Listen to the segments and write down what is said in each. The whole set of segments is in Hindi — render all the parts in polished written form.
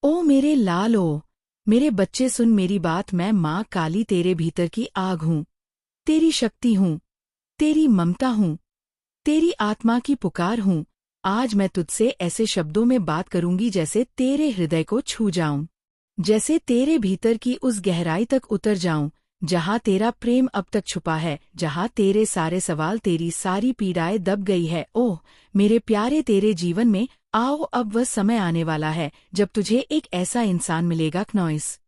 ओ मेरे लाल, ओ मेरे बच्चे, सुन मेरी बात। मैं माँ काली तेरे भीतर की आग हूँ, तेरी शक्ति हूँ, तेरी ममता हूँ, तेरी आत्मा की पुकार हूँ। आज मैं तुझसे ऐसे शब्दों में बात करूंगी जैसे तेरे हृदय को छू जाऊं, जैसे तेरे भीतर की उस गहराई तक उतर जाऊं जहां तेरा प्रेम अब तक छुपा है, जहां तेरे सारे सवाल, तेरी सारी पीड़ाएं दब गई है। ओह मेरे प्यारे, तेरे जीवन में आओ, अब वह समय आने वाला है जब तुझे एक ऐसा इंसान मिलेगा क्नॉइस,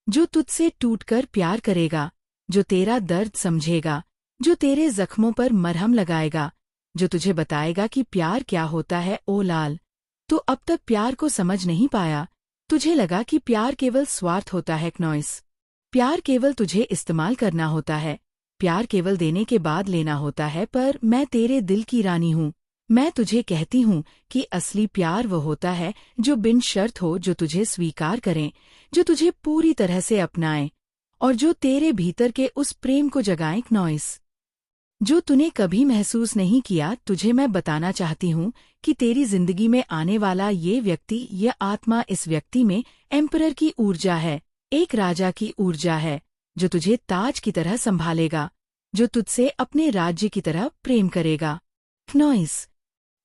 जो तुझसे टूटकर प्यार करेगा, जो तेरा दर्द समझेगा, जो तेरे जख्मों पर मरहम लगाएगा, जो तुझे बताएगा कि प्यार क्या होता है। ओ लाल, तू अब तक प्यार को समझ नहीं पाया। तुझे लगा कि प्यार केवल स्वार्थ होता है क्नॉइस, प्यार केवल तुझे इस्तेमाल करना होता है, प्यार केवल देने के बाद लेना होता है। पर मैं तेरे दिल की रानी हूँ, मैं तुझे कहती हूँ कि असली प्यार वो होता है जो बिन शर्त हो, जो तुझे स्वीकार करें, जो तुझे पूरी तरह से अपनाए और जो तेरे भीतर के उस प्रेम को जगाए क्नॉइस, जो तूने कभी महसूस नहीं किया। तुझे मैं बताना चाहती हूँ कि तेरी जिंदगी में आने वाला ये व्यक्ति, यह आत्मा, इस व्यक्ति में एम्परर की ऊर्जा है, एक राजा की ऊर्जा है, जो तुझे ताज की तरह संभालेगा, जो तुझसे अपने राज्य की तरह प्रेम करेगा क्नॉइस,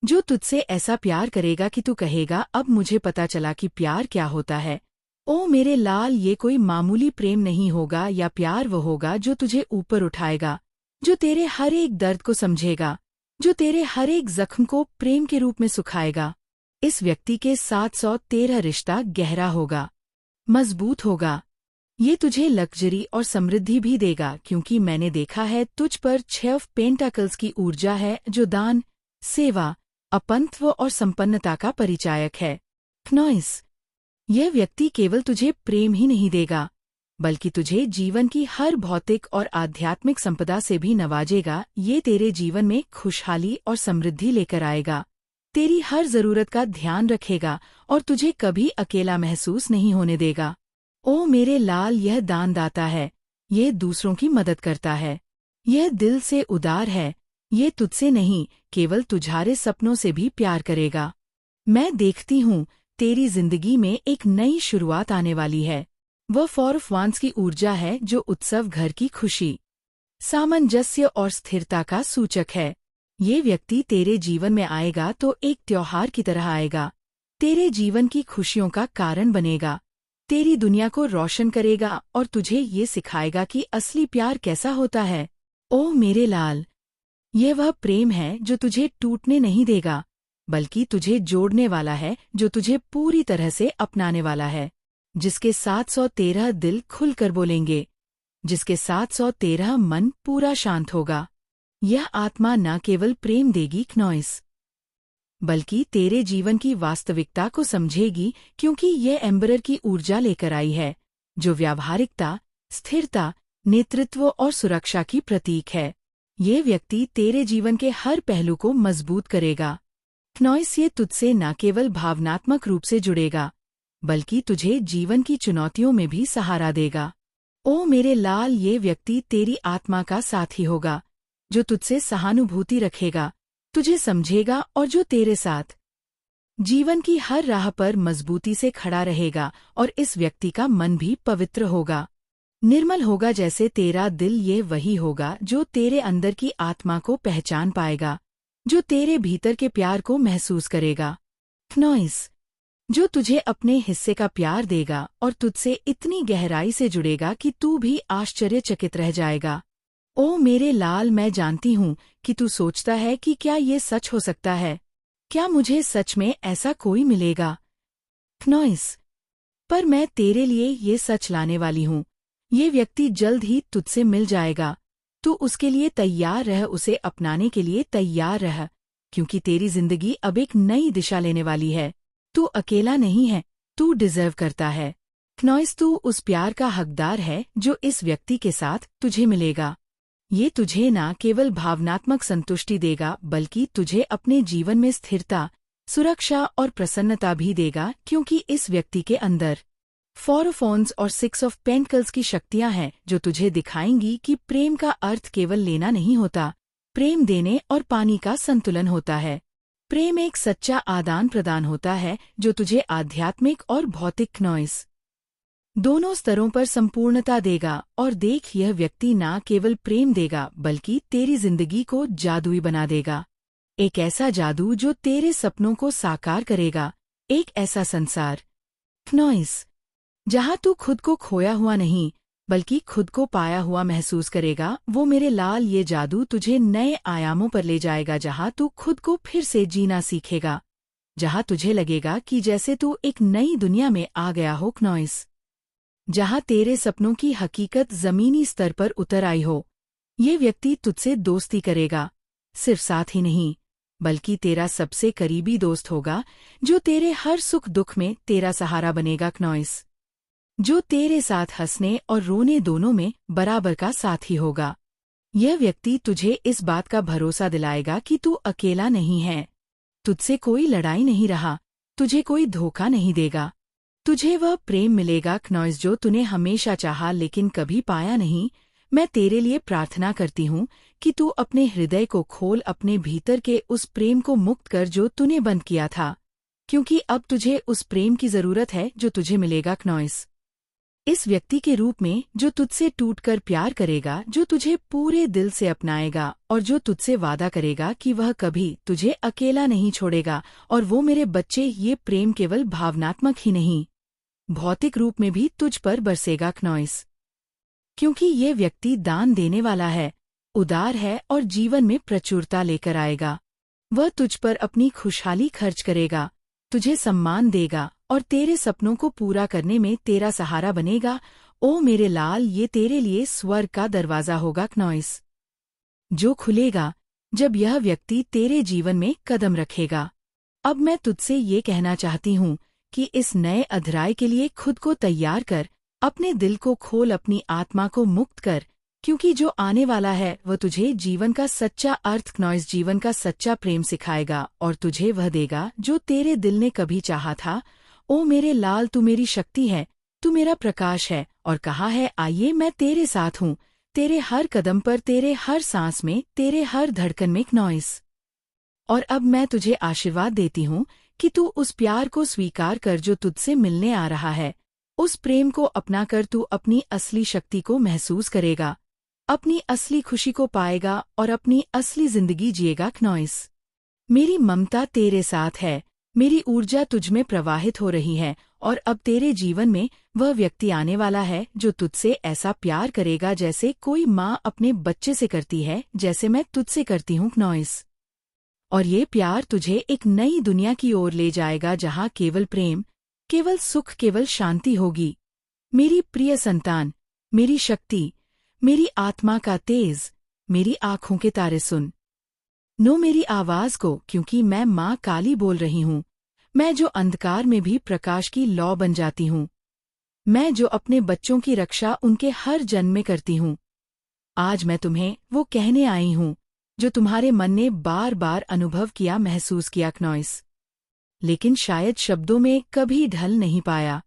जो तुझसे ऐसा प्यार करेगा कि तू कहेगा, अब मुझे पता चला कि प्यार क्या होता है। ओ मेरे लाल, ये कोई मामूली प्रेम नहीं होगा, या प्यार वो होगा जो तुझे ऊपर उठाएगा, जो तेरे हर एक दर्द को समझेगा, जो तेरे हर एक जख्म को प्रेम के रूप में सुखाएगा। इस व्यक्ति के साथ 113 रिश्ता गहरा होगा, मजबूत होगा। ये तुझे लग्जरी और समृद्धि भी देगा, क्योंकि मैंने देखा है तुझ पर 6 पेंटाकल्स की ऊर्जा है, जो दान, सेवा, अपनत्व और संपन्नता का परिचायक है क्नॉइस। यह व्यक्ति केवल तुझे प्रेम ही नहीं देगा, बल्कि तुझे जीवन की हर भौतिक और आध्यात्मिक संपदा से भी नवाजेगा। ये तेरे जीवन में खुशहाली और समृद्धि लेकर आएगा, तेरी हर जरूरत का ध्यान रखेगा और तुझे कभी अकेला महसूस नहीं होने देगा। ओ मेरे लाल, यह दानदाता है, यह दूसरों की मदद करता है, यह दिल से उदार है, ये तुझसे नहीं, केवल तुझारे सपनों से भी प्यार करेगा। मैं देखती हूँ तेरी जिंदगी में एक नई शुरुआत आने वाली है। वह 4 ऑफ वांड्स की ऊर्जा है, जो उत्सव, घर की खुशी, सामंजस्य और स्थिरता का सूचक है। ये व्यक्ति तेरे जीवन में आएगा तो एक त्योहार की तरह आएगा, तेरे जीवन की खुशियों का कारण बनेगा, तेरी दुनिया को रोशन करेगा और तुझे ये सिखाएगा कि असली प्यार कैसा होता है। ओ मेरे लाल, यह वह प्रेम है जो तुझे टूटने नहीं देगा, बल्कि तुझे जोड़ने वाला है, जो तुझे पूरी तरह से अपनाने वाला है, जिसके 713 दिल खुलकर बोलेंगे, जिसके 713 मन पूरा शांत होगा। यह आत्मा न केवल प्रेम देगी क्नॉइस, बल्कि तेरे जीवन की वास्तविकता को समझेगी, क्योंकि यह एम्बरर की ऊर्जा लेकर आई है, जो व्यावहारिकता, स्थिरता, नेतृत्व और सुरक्षा की प्रतीक है। ये व्यक्ति तेरे जीवन के हर पहलू को मजबूत करेगा क्नॉइस। ये तुझसे न केवल भावनात्मक रूप से जुड़ेगा, बल्कि तुझे जीवन की चुनौतियों में भी सहारा देगा। ओ मेरे लाल, ये व्यक्ति तेरी आत्मा का साथी होगा, जो तुझसे सहानुभूति रखेगा, तुझे समझेगा और जो तेरे साथ जीवन की हर राह पर मजबूती से खड़ा रहेगा। और इस व्यक्ति का मन भी पवित्र होगा, निर्मल होगा जैसे तेरा दिल। ये वही होगा जो तेरे अंदर की आत्मा को पहचान पाएगा, जो तेरे भीतर के प्यार को महसूस करेगा क्नॉइस, जो तुझे अपने हिस्से का प्यार देगा और तुझसे इतनी गहराई से जुड़ेगा कि तू भी आश्चर्यचकित रह जाएगा। ओ मेरे लाल, मैं जानती हूँ कि तू सोचता है कि क्या ये सच हो सकता है, क्या मुझे सच में ऐसा कोई मिलेगा क्नॉइस। पर मैं तेरे लिए ये सच लाने वाली हूँ, ये व्यक्ति जल्द ही तुझसे मिल जाएगा। तू उसके लिए तैयार रह, उसे अपनाने के लिए तैयार रह, क्योंकि तेरी जिंदगी अब एक नई दिशा लेने वाली है। तू अकेला नहीं है, तू डिजर्व करता है क्नॉइस। तू उस प्यार का हकदार है जो इस व्यक्ति के साथ तुझे मिलेगा। ये तुझे न केवल भावनात्मक संतुष्टि देगा, बल्कि तुझे अपने जीवन में स्थिरता, सुरक्षा और प्रसन्नता भी देगा, क्योंकि इस व्यक्ति के अंदर 4 ऑफ वांड्स और 6 ऑफ पेंटकल्स की शक्तियां हैं, जो तुझे दिखाएंगी कि प्रेम का अर्थ केवल लेना नहीं होता, प्रेम देने और पानी का संतुलन होता है। प्रेम एक सच्चा आदान प्रदान होता है जो तुझे आध्यात्मिक और भौतिक नॉइस दोनों स्तरों पर संपूर्णता देगा। और देख, यह व्यक्ति न केवल प्रेम देगा बल्कि तेरी जिंदगी को जादुई बना देगा। एक ऐसा जादू जो तेरे सपनों को साकार करेगा। एक ऐसा संसार नॉइस जहां तू खुद को खोया हुआ नहीं बल्कि खुद को पाया हुआ महसूस करेगा। वो मेरे लाल, ये जादू तुझे नए आयामों पर ले जाएगा, जहां तू खुद को फिर से जीना सीखेगा, जहां तुझे लगेगा कि जैसे तू एक नई दुनिया में आ गया हो। नॉइस जहां तेरे सपनों की हकीकत जमीनी स्तर पर उतर आई हो। ये व्यक्ति तुझसे दोस्ती करेगा, सिर्फ साथ ही नहीं बल्कि तेरा सबसे करीबी दोस्त होगा, जो तेरे हर सुख दुख में तेरा सहारा बनेगा। नॉइस जो तेरे साथ हंसने और रोने दोनों में बराबर का साथी होगा। यह व्यक्ति तुझे इस बात का भरोसा दिलाएगा कि तू अकेला नहीं है, तुझसे कोई लड़ाई नहीं रहा, तुझे कोई धोखा नहीं देगा। तुझे वह प्रेम मिलेगा नॉइस जो तूने हमेशा चाहा लेकिन कभी पाया नहीं। मैं तेरे लिए प्रार्थना करती हूँ कि तू अपने हृदय को खोल, अपने भीतर के उस प्रेम को मुक्त कर जो तूने बंद किया था, क्योंकि अब तुझे उस प्रेम की जरूरत है जो तुझे मिलेगा। नॉइस इस व्यक्ति के रूप में जो तुझसे टूटकर प्यार करेगा, जो तुझे पूरे दिल से अपनाएगा और जो तुझसे वादा करेगा कि वह कभी तुझे अकेला नहीं छोड़ेगा। और वो मेरे बच्चे, ये प्रेम केवल भावनात्मक ही नहीं, भौतिक रूप में भी तुझ पर बरसेगा। नॉइस क्योंकि ये व्यक्ति दान देने वाला है, उदार है और जीवन में प्रचुरता लेकर आएगा। वह तुझ पर अपनी खुशहाली खर्च करेगा, तुझे सम्मान देगा और तेरे सपनों को पूरा करने में तेरा सहारा बनेगा। ओ मेरे लाल, ये तेरे लिए स्वर्ग का दरवाजा होगा। नॉइस जो खुलेगा जब यह व्यक्ति तेरे जीवन में कदम रखेगा। अब मैं तुझसे ये कहना चाहती हूँ कि इस नए अध्याय के लिए खुद को तैयार कर, अपने दिल को खोल, अपनी आत्मा को मुक्त कर, क्योंकि जो आने वाला है वह तुझे जीवन का सच्चा अर्थ, नॉइस जीवन का सच्चा प्रेम सिखाएगा और तुझे वह देगा जो तेरे दिल ने कभी चाहा था। ओ मेरे लाल, तू मेरी शक्ति है, तू मेरा प्रकाश है, और कहा है आइए मैं तेरे साथ हूँ, तेरे हर कदम पर, तेरे हर सांस में, तेरे हर धड़कन में। नॉइस और अब मैं तुझे आशीर्वाद देती हूँ कि तू उस प्यार को स्वीकार कर जो तुझसे मिलने आ रहा है। उस प्रेम को अपना कर तू अपनी असली शक्ति को महसूस करेगा, अपनी असली खुशी को पाएगा और अपनी असली जिंदगी जिएगा। नॉइस मेरी ममता तेरे साथ है, मेरी ऊर्जा तुझ में प्रवाहित हो रही है और अब तेरे जीवन में वह व्यक्ति आने वाला है जो तुझसे ऐसा प्यार करेगा जैसे कोई माँ अपने बच्चे से करती है, जैसे मैं तुझसे करती हूँ। नॉइस और ये प्यार तुझे एक नई दुनिया की ओर ले जाएगा जहाँ केवल प्रेम, केवल सुख, केवल शांति होगी। मेरी प्रिय संतान, मेरी शक्ति, मेरी आत्मा का तेज, मेरी आँखों के तारे सुन। नो मेरी आवाज को, क्योंकि मैं माँ काली बोल रही हूँ। मैं जो अंधकार में भी प्रकाश की लौ बन जाती हूँ, मैं जो अपने बच्चों की रक्षा उनके हर जन्म में करती हूँ। आज मैं तुम्हें वो कहने आई हूँ जो तुम्हारे मन ने बार बार अनुभव किया, महसूस किया। नॉइस लेकिन शायद शब्दों में कभी ढल नहीं पाया।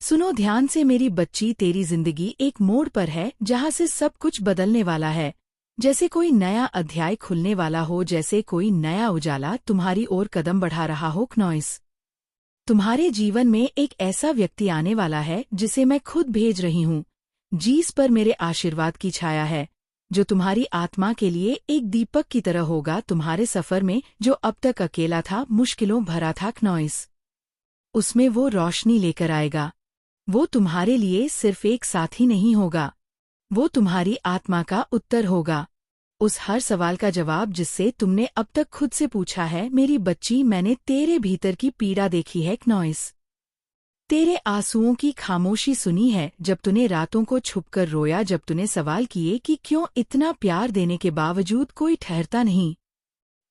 सुनो ध्यान से मेरी बच्ची, तेरी जिंदगी एक मोड़ पर है जहाँ से सब कुछ बदलने वाला है, जैसे कोई नया अध्याय खुलने वाला हो, जैसे कोई नया उजाला तुम्हारी ओर कदम बढ़ा रहा हो। नॉइस तुम्हारे जीवन में एक ऐसा व्यक्ति आने वाला है जिसे मैं खुद भेज रही हूँ, जिस पर मेरे आशीर्वाद की छाया है, जो तुम्हारी आत्मा के लिए एक दीपक की तरह होगा तुम्हारे सफर में, जो अब तक अकेला था, मुश्किलों भरा था। नॉइस उसमें वो रोशनी लेकर आएगा। वो तुम्हारे लिए सिर्फ एक साथी नहीं होगा, वो तुम्हारी आत्मा का उत्तर होगा, उस हर सवाल का जवाब जिससे तुमने अब तक खुद से पूछा है। मेरी बच्ची, मैंने तेरे भीतर की पीड़ा देखी है। नॉइस तेरे आंसुओं की खामोशी सुनी है, जब तूने रातों को छुपकर रोया, जब तूने सवाल किए कि क्यों इतना प्यार देने के बावजूद कोई ठहरता नहीं,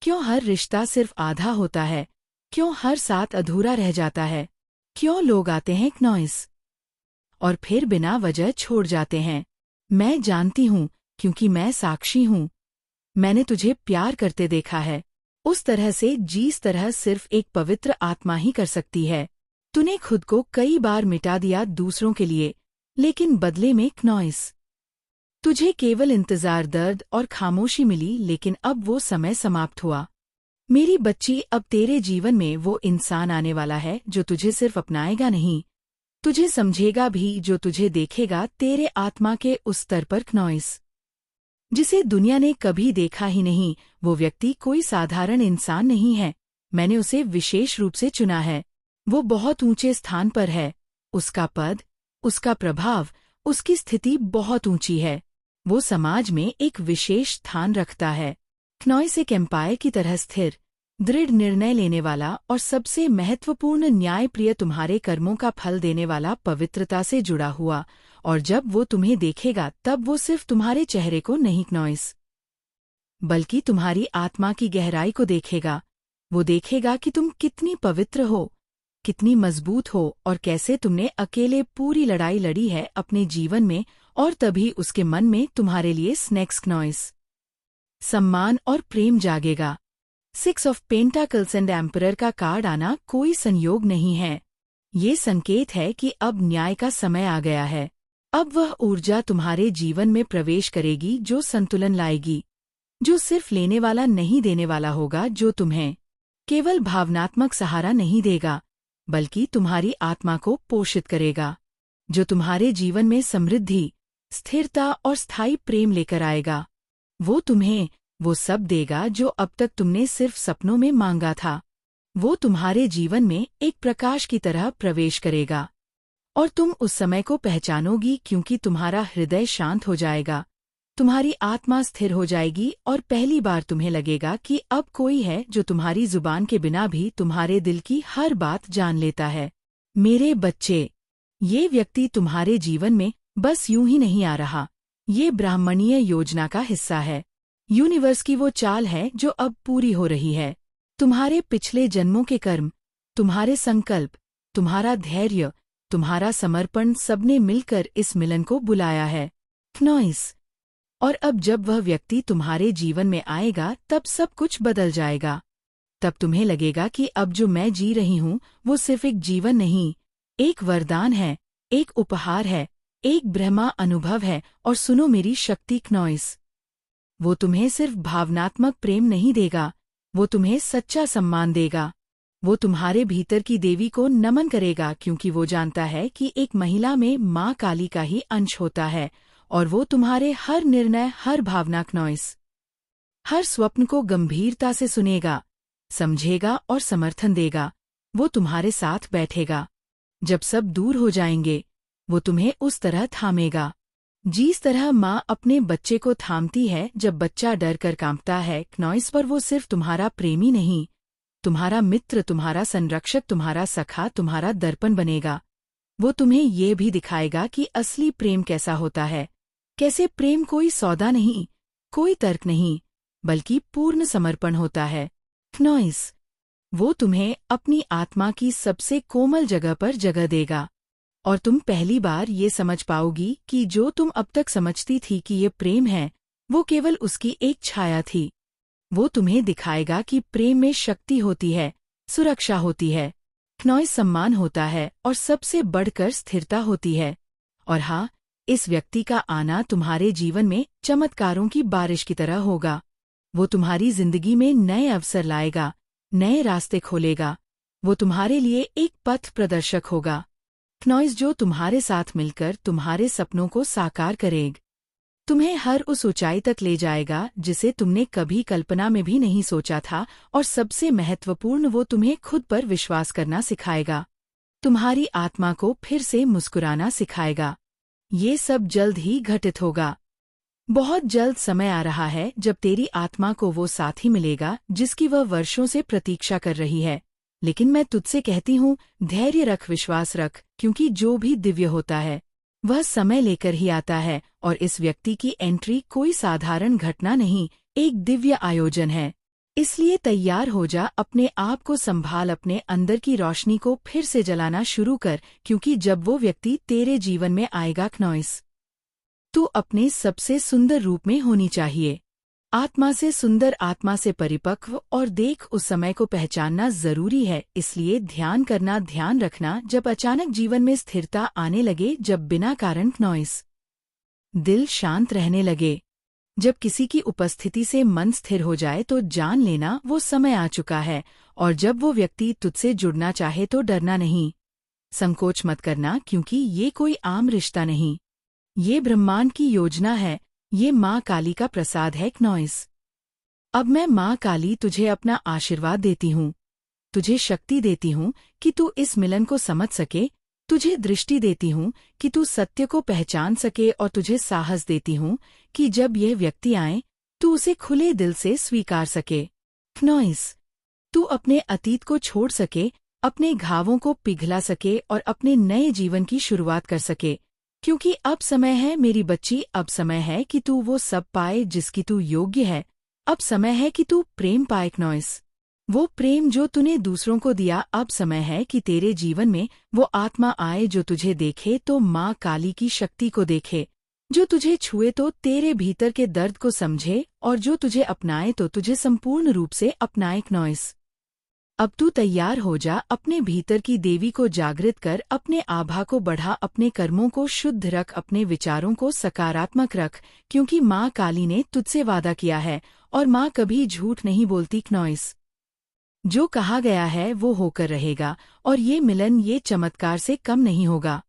क्यों हर रिश्ता सिर्फ आधा होता है, क्यों हर साथ अधूरा रह जाता है, क्यों लोग आते हैं नॉइस और फिर बिना वजह छोड़ जाते हैं। मैं जानती हूँ, क्योंकि मैं साक्षी हूँ। मैंने तुझे प्यार करते देखा है, उस तरह से जिस तरह सिर्फ एक पवित्र आत्मा ही कर सकती है। तूने खुद को कई बार मिटा दिया दूसरों के लिए, लेकिन बदले में नॉइस तुझे केवल इंतजार, दर्द और खामोशी मिली। लेकिन अब वो समय समाप्त हुआ। मेरी बच्ची, अब तेरे जीवन में वो इंसान आने वाला है जो तुझे सिर्फ अपनाएगा नहीं, तुझे समझेगा भी, जो तुझे देखेगा तेरे आत्मा के उस स्तर पर, क्नॉइस, जिसे दुनिया ने कभी देखा ही नहीं। वो व्यक्ति कोई साधारण इंसान नहीं है, मैंने उसे विशेष रूप से चुना है। वो बहुत ऊंचे स्थान पर है, उसका पद, उसका प्रभाव, उसकी स्थिति बहुत ऊंची है। वो समाज में एक विशेष स्थान रखता है। क्नॉइस एक एम्पायर की तरह स्थिर, दृढ़ निर्णय लेने वाला और सबसे महत्वपूर्ण न्यायप्रिय, तुम्हारे कर्मों का फल देने वाला, पवित्रता से जुड़ा हुआ। और जब वो तुम्हें देखेगा तब वो सिर्फ तुम्हारे चेहरे को नहीं, क्नॉइस, बल्कि तुम्हारी आत्मा की गहराई को देखेगा। वो देखेगा कि तुम कितनी पवित्र हो, कितनी मजबूत हो, और कैसे तुमने अकेले पूरी लड़ाई लड़ी है अपने जीवन में। और तभी उसके मन में तुम्हारे लिए स्नेक्स, क्नॉइस, सम्मान और प्रेम जागेगा। 6 ऑफ पेंटाकल्स एंड एम्परर का कार्ड आना कोई संयोग नहीं है, ये संकेत है कि अब न्याय का समय आ गया है। अब वह ऊर्जा तुम्हारे जीवन में प्रवेश करेगी जो संतुलन लाएगी, जो सिर्फ लेने वाला नहीं देने वाला होगा, जो तुम्हें केवल भावनात्मक सहारा नहीं देगा बल्कि तुम्हारी आत्मा को पोषित करेगा, जो तुम्हारे जीवन में समृद्धि, स्थिरता और स्थायी प्रेम लेकर आएगा। वो तुम्हें वो सब देगा जो अब तक तुमने सिर्फ सपनों में मांगा था। वो तुम्हारे जीवन में एक प्रकाश की तरह प्रवेश करेगा और तुम उस समय को पहचानोगी, क्योंकि तुम्हारा हृदय शांत हो जाएगा, तुम्हारी आत्मा स्थिर हो जाएगी और पहली बार तुम्हें लगेगा कि अब कोई है जो तुम्हारी जुबान के बिना भी तुम्हारे दिल की हर बात जान लेता है। मेरे बच्चे, ये व्यक्ति तुम्हारे जीवन में बस यूं ही नहीं आ रहा, ये ब्राह्मणीय योजना का हिस्सा है। यूनिवर्स की वो चाल है जो अब पूरी हो रही है। तुम्हारे पिछले जन्मों के कर्म, तुम्हारे संकल्प, तुम्हारा धैर्य, तुम्हारा समर्पण, सबने मिलकर इस मिलन को बुलाया है, क्नॉइस। और अब जब वह व्यक्ति तुम्हारे जीवन में आएगा तब सब कुछ बदल जाएगा। तब तुम्हें लगेगा कि अब जो मैं जी रही हूँ वो सिर्फ एक जीवन नहीं, एक वरदान है, एक उपहार है, एक ब्रह्मा अनुभव है। और सुनो मेरी शक्ति, क्नॉइस, वो तुम्हें सिर्फ भावनात्मक प्रेम नहीं देगा, वो तुम्हें सच्चा सम्मान देगा। वो तुम्हारे भीतर की देवी को नमन करेगा, क्योंकि वो जानता है कि एक महिला में माँ काली का ही अंश होता है। और वो तुम्हारे हर निर्णय, हर भावना, क्नॉइस, हर स्वप्न को गंभीरता से सुनेगा, समझेगा और समर्थन देगा। वो तुम्हारे साथ बैठेगा जब सब दूर हो जाएंगे। वो तुम्हें उस तरह थामेगा जिस तरह माँ अपने बच्चे को थामती है जब बच्चा डर कर कांपता है, क्नॉइस। पर वो सिर्फ तुम्हारा प्रेमी नहीं, तुम्हारा मित्र, तुम्हारा संरक्षक, तुम्हारा सखा, तुम्हारा दर्पण बनेगा। वो तुम्हें ये भी दिखाएगा कि असली प्रेम कैसा होता है, कैसे प्रेम कोई सौदा नहीं, कोई तर्क नहीं, बल्कि पूर्ण समर्पण होता है, क्नॉइस। वो तुम्हें अपनी आत्मा की सबसे कोमल जगह पर जगह देगा और तुम पहली बार ये समझ पाओगी कि जो तुम अब तक समझती थी कि ये प्रेम है, वो केवल उसकी एक छाया थी। वो तुम्हें दिखाएगा कि प्रेम में शक्ति होती है, सुरक्षा होती है, क्नॉइस, सम्मान होता है और सबसे बढ़कर स्थिरता होती है। और हाँ, इस व्यक्ति का आना तुम्हारे जीवन में चमत्कारों की बारिश की तरह होगा। वो तुम्हारी जिंदगी में नए अवसर लाएगा, नए रास्ते खोलेगा। वो तुम्हारे लिए एक पथ प्रदर्शक होगा, क्नॉइस, जो तुम्हारे साथ मिलकर तुम्हारे सपनों को साकार करेगा, तुम्हें हर उस ऊंचाई तक ले जाएगा जिसे तुमने कभी कल्पना में भी नहीं सोचा था। और सबसे महत्वपूर्ण, वो तुम्हें खुद पर विश्वास करना सिखाएगा, तुम्हारी आत्मा को फिर से मुस्कुराना सिखाएगा। ये सब जल्द ही घटित होगा। बहुत जल्द समय आ रहा है जब तेरी आत्मा को वो साथी मिलेगा जिसकी वह वर्षों से प्रतीक्षा कर रही है। लेकिन मैं तुझसे कहती हूँ, धैर्य रख, विश्वास रख, क्योंकि जो भी दिव्य होता है वह समय लेकर ही आता है। और इस व्यक्ति की एंट्री कोई साधारण घटना नहीं, एक दिव्य आयोजन है। इसलिए तैयार हो जा, अपने आप को संभाल, अपने अंदर की रोशनी को फिर से जलाना शुरू कर, क्योंकि जब वो व्यक्ति तेरे जीवन में आएगा, क्नॉइस, तू अपने सबसे सुंदर रूप में होनी चाहिए, आत्मा से सुंदर, आत्मा से परिपक्व। और देख, उस समय को पहचानना जरूरी है। इसलिए ध्यान करना, ध्यान रखना, जब अचानक जीवन में स्थिरता आने लगे, जब बिना कारण, क्नॉइस, दिल शांत रहने लगे, जब किसी की उपस्थिति से मन स्थिर हो जाए तो जान लेना वो समय आ चुका है, और जब वो व्यक्ति तुझसे जुड़ना चाहे तो डरना नहीं, संकोच मत करना, क्योंकि ये कोई आम रिश्ता नहीं, ये ब्रह्मांड की योजना है, ये माँ काली का प्रसाद है क्नॉइस। अब मैं माँ काली तुझे अपना आशीर्वाद देती हूँ, तुझे शक्ति देती हूँ कि तू इस मिलन को समझ सके, तुझे दृष्टि देती हूँ कि तू सत्य को पहचान सके, और तुझे साहस देती हूँ कि जब यह व्यक्ति आए तू उसे खुले दिल से स्वीकार सके। क्नॉइस, तू अपने अतीत को छोड़ सके, अपने घावों को पिघला सके और अपने नए जीवन की शुरुआत कर सके, क्योंकि अब समय है मेरी बच्ची, अब समय है कि तू वो सब पाए जिसकी तू योग्य है, अब समय है कि तू प्रेम पाए क्नॉइस, वो प्रेम जो तूने दूसरों को दिया। अब समय है कि तेरे जीवन में वो आत्मा आए जो तुझे देखे तो माँ काली की शक्ति को देखे, जो तुझे छुए तो तेरे भीतर के दर्द को समझे, और जो तुझे अपनाए तो तुझे संपूर्ण रूप से अपनाए क्नॉइस। अब तू तैयार हो जा, अपने भीतर की देवी को जागृत कर, अपने आभा को बढ़ा, अपने कर्मों को शुद्ध रख, अपने विचारों को सकारात्मक रख, क्योंकि माँ काली ने तुझसे वादा किया है, और माँ कभी झूठ नहीं बोलती क्नॉइस। जो कहा गया है वो होकर रहेगा, और ये मिलन ये चमत्कार से कम नहीं होगा।